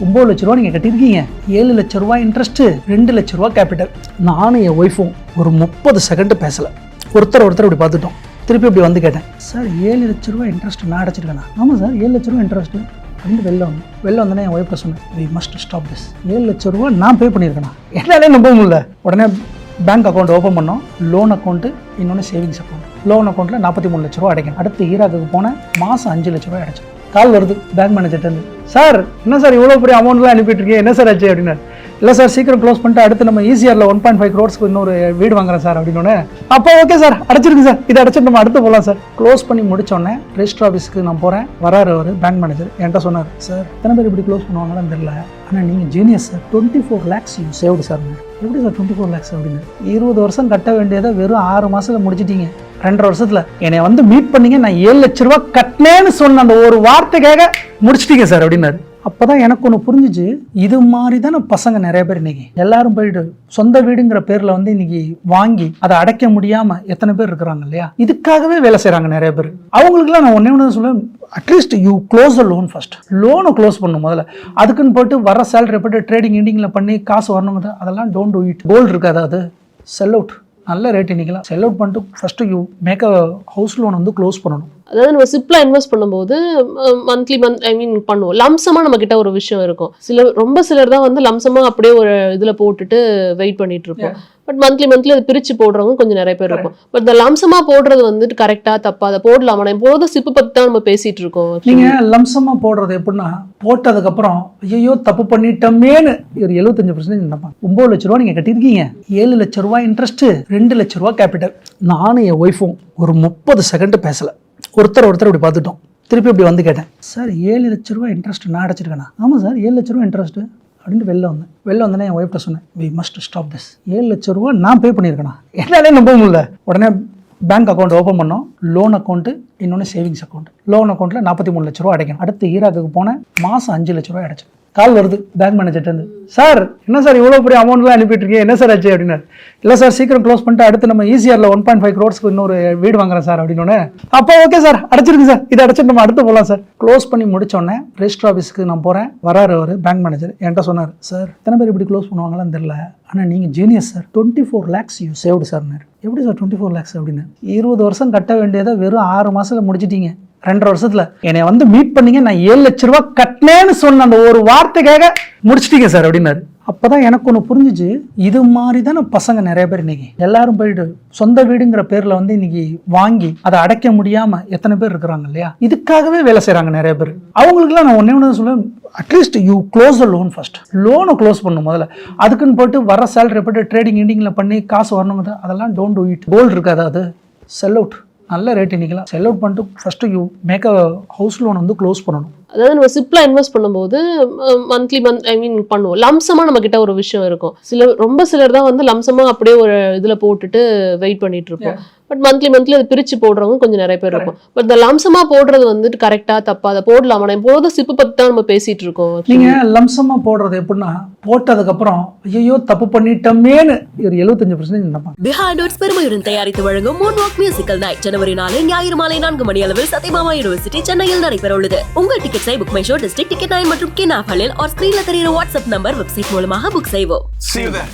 9 லட்ச ரூபா நீங்கள் கட்டியிருக்கீங்க, 7 லட்ச ரூபா இன்ட்ரெஸ்ட்டு, 2 லட்ச ரூபா கேபிட்டல். நானும் என் ஒய்ஃபும் ஒரு 30 செகண்ட் பேசலை. ஒருத்தர் இப்படி பார்த்துட்டோம். திருப்பி இப்படி வந்து கேட்டேன், சார் 7 லட்ச ரூபா இன்ட்ரெஸ்ட் நான் அடைச்சிருக்கேண்ணா. ஆமாம் சார் 7 லட்ச ரூபா இன்ட்ரெஸ்ட்டு அப்படின்னு வெளில வந்தோன்னே என் ஒய்ஃப்ட்ட சொன்னேன், வி மஸ்ட் ஸ்டாப் திஸ். 7 லட்ச ரூபா நான் பே பண்ணியிருக்கேண்ணா. என்னாலே நம்ப முடியல. உடனே பேங்க் அக்கௌண்ட் ஓப்பன் பண்ணோம். லோன் அக்கௌண்ட்டு, இன்னொன்று சேவிங்ஸ் அக்கௌண்ட். லோன் அக்கௌண்ட்டில் 43 லட்ச ரூபா அடைக்கணும். அடுத்து ஈராக்குக்கு போனேன், மாதம் 5 லட்ச ரூபா அடைச்சேன். கால் வருது பேங்க் மேனேஜர்லேருந்து, சார் என்ன சார் இவ்வளோ பெரிய அமௌண்ட்லாம் அனுப்பிட்டு இருக்கீங்க, என்ன சார் ஆச்சு அப்படின்னா. இல்லை சார் சீக்கிரம் க்ளோஸ் பண்ணிட்டு அடுத்து நம்ம ஈசிஆரில் 1.5 crores இன்னொரு வீடு வாங்குறேன் சார் அப்படின்னு. அப்போ ஓகே சார் அடைச்சிருக்கு சார், இதை அடைச்சிட்டு நம்ம அடுத்து போகலாம் சார். க்ளோஸ் பண்ணி முடிச்சோடனே ரெஜிஸ்டர் ஆஃபீஸ்க்கு நான் போகிறேன். வராரு அவர் பேங்க் மேனேஜர். என்கிட்ட சொன்னார், சார் எத்தனை பேர் இப்படி க்ளோஸ் பண்ணுவாங்கன்னு தெரியல, ஆனால் நீங்கள் genius sir, 24 lakhs you saved sir. எப்படி சார் 24 lakhs அப்படின்னு? 20 வருஷம் கட்ட வேண்டியதை வெறும் 6 மாதத்தில் முடிச்சிட்டீங்க. 2.5 வருஷத்தில் என்னை வந்து மீட் பண்ணீங்க, நான் 7 லட்ச ரூபா கட்டினேன்னு சொன்ன அந்த ஒரு வார்த்தைக்காக முடிச்சிட்டீங்க சார் அப்படின்னாரு. அப்போதான் எனக்கு ஒன்று புரிஞ்சிச்சு, இது மாதிரி தானே பசங்க நிறைய பேர் இன்னைக்கு எல்லாரும் போயிட்டு சொந்த வீடுங்கிற பேரில் வந்து இன்னைக்கு வாங்கி அதை அடைக்க முடியாமல் எத்தனை பேர் இருக்கிறாங்க இல்லையா? இதுக்காகவே வேலை செய்கிறாங்க நிறைய பேர். அவங்களுக்குலாம் நான் ஒன்றே ஒன்று சொல்லுவேன், at least you close a loan first. லோனை க்ளோஸ் பண்ணும் முதல்ல. அதுக்குன்னு போட்டு வர சேலரி போட்டு ட்ரேடிங் இண்டிங்கில் பண்ணி காசு வரணுங்க, அதெல்லாம் டோன்ட் டூ இட். கோல்டு இருக்காது, அது செல் அவுட். நல்ல ரேட் இன்னைக்கெல்லாம் செல் அவுட் பண்ணிட்டு first you make a house loan வந்து க்ளோஸ் பண்ணணும். அதாவது நம்ம சிப்ல இன்வெஸ்ட் பண்ணும்போது மந்த்லி பண்ணுவோம். லம்சமா நம்ம கிட்ட ஒரு விஷயம் இருக்கும். ரொம்ப சிலர் தான் வந்து லம்சமா அப்படியே ஒரு இதுல போட்டுட்டு வெயிட் பண்ணிட்டு இருப்போம். பட் மந்த்லி அது பிரிச்சு போடுறவங்க கொஞ்சம் நிறைய பேர் இருக்கும். பட் இந்த லம்சமா போடுறது வந்துட்டு கரெக்டா தப்பா, அதை போடலாமா? எப்போதும் சிப்பு பத்தி தான் நம்ம பேசிட்டு இருக்கோம். நீங்க லம்சமா போடுறது எப்படின்னா, போட்டதுக்கு அப்புறம் ஐயோ தப்பு பண்ணிட்டோமேன்னு ஒரு 75% நினைப்பாங்க. 9 லட்ச ரூபா நீங்க கட்டியிருக்கீங்க, 7 லட்ச ரூபா இன்ட்ரெஸ்ட், 2 லட்ச ரூபா கேபிட்டல். நானும் என் ஒய்ஃபும் ஒரு 30 செகண்ட் பேசலை. ஒருத்தர் இப்படி பார்த்துட்டோம். திருப்பி இப்படி வந்து கேட்டேன், சார் 7 லட்ச ரூபா இன்ட்ரெஸ்ட் நான் அடைச்சிருக்கேண்ணா. ஆமாம் சார் 7 லட்ச ரூபா இன்ட்ரெஸ்ட்டு அப்படின்ட்டு வெளில வந்தோன்னே என் ஒய்ஃப்ட்ட சொன்னேன், வி மஸ்ட் ஸ்டாப் திஸ். 7 லட்ச ரூபா நான் பே பண்ணியிருக்கேண்ணா. என்னாலே நம்ப முடியல. உடனே பேங்க் அக்கௌண்ட் ஓப்பன் பண்ணோம். லோன் அக்கௌண்ட்டு, இன்னொன்று சேவிங்ஸ் அக்கௌண்ட். லோன் அக்கௌண்ட்டில் 43 லட்ச ரூபா அடைக்கணும். அடுத்து ஈராக்குக்கு போனேன், மாதம் 5 லட்ச ரூபா அடைச்சேன். கால் வருது பேங்க் மேனேஜர்லேருந்து, சார் என்ன சார் இவ்வளோ பெரிய அமௌண்ட்லாம் அனுப்பிட்டு இருக்கீங்க, என்ன சார் ஆச்சு அப்படின்னாரு. இல்லை சார் சீக்கிரம் க்ளோஸ் பண்ணிட்டு அடுத்து நம்ம ஈசிஆரில் 1.5 crores இன்னொரு வீடு வாங்குறேன் சார் அப்படின்னு. அப்போ ஓகே சார் அடைச்சிருக்கு சார், இதை அடைச்சிட்டு நம்ம அடுத்து போகலாம் சார். க்ளோஸ் பண்ணி முடிச்சோடனே ரெஜிஸ்டர் ஆஃபீஸ்க்கு நான் போகிறேன். வராரு அவர் பேங்க் மேனேஜர். என்கிட்ட சொன்னார், சார் எத்தனை பேர் இப்படி க்ளோஸ் பண்ணுவாங்களான்னு தெரியல, ஆனால் நீங்கள் genius sir, 24 lakhs you saved சார்னார். எப்படி சார் 24 lakhs அப்படின்னு? 20 வருஷம் கட்ட வேண்டியதை வெறும் 6 மாதத்தில் முடிச்சிட்டீங்க. 2.5 வருஷத்துல என்னை வந்து மீட் பண்ணீங்க, நான் 7 லட்ச ரூபா கட்டினேன்னு சொன்ன அந்த ஒரு வார்த்தைக்காக முடிச்சிட்டீங்க சார் அப்படின்னாரு. அப்போதான் எனக்கு ஒன்று புரிஞ்சிச்சு, இது மாதிரி தானே பசங்க நிறைய பேர் இன்னைக்கு எல்லாரும் போயிட்டு சொந்த வீடுங்கிற பேரில் வந்து இன்னைக்கு வாங்கி அதை அடைக்க முடியாமல் எத்தனை பேர் இருக்கிறாங்க இல்லையா? இதுக்காகவே வேலை செய்கிறாங்க நிறைய பேர். அவங்களுக்குலாம் நான் ஒன்றே சொல்லுவேன், at least you close a loan first. லோனை க்ளோஸ் பண்ணும் முதல்ல. அதுக்குன்னு போட்டு வர சேலரி போட்டு ட்ரேடிங் இண்டிங்கில் பண்ணி காசு வரணுங்க, அதெல்லாம் டோன்ட் டூ இட். கோல்டு இருக்காது, அது செல் அவுட். நல்ல ரேட் இன்னைக்கெல்லாம் செல் அவுட் பண்ணிட்டு first you make a house loan வந்து க்ளோஸ் பண்ணணும். அதாவது நம்ம சிப்ல இன்வெஸ்ட் பண்ணும்போது மந்த்லி பண்ணுவோம். லம்சமா நம்ம கிட்ட ஒரு விஷயம் இருக்கும். ரொம்ப சிலர் தான் வந்து லம்சமா அப்படியே ஒரு இதுல போட்டுட்டு வெயிட் பண்ணிட்டு இருப்போம். பட் மந்த்லி அது பிரிச்சு போடுறவங்க கொஞ்சம் நிறைய பேர் இருக்கும். பட் இந்த லம்சமா போடுறது வந்துட்டு கரெக்டா தப்பா, அதை போடலாமா? எப்போதும் சிப்பு பத்தி தான் நம்ம பேசிட்டு இருக்கோம். நீங்க லம்சமா போடுறது எப்படின்னா, போட்டதுக்கு அப்புறம் ஐயோ தப்பு பண்ணிட்டோமேன்னு ஒரு 75% நினைப்பாங்க. பிஹைண்ட் நோட்ஸ் பெருமையுடன் தயாரித்து வழங்கும் மூன்வாக் மியூசிக்கல் நைட் ஜனவரி 4 ஞாயிறு மாலை 4 மணி அளவில் சத்யபாமா யூனிவர்சிட்டி சென்னையில் நடைபெற உள்ளது. உங்கள் டிக்கெட்ஸை book my show, district ticket 9 மற்றும் கின் ஆஃப் ஹலில் ஸ்கிரீன்ல தெரியுற வாட்ஸ்அப் நம்பர், வெப்சைட் மூலமாக புக் செய்வோம். See you there.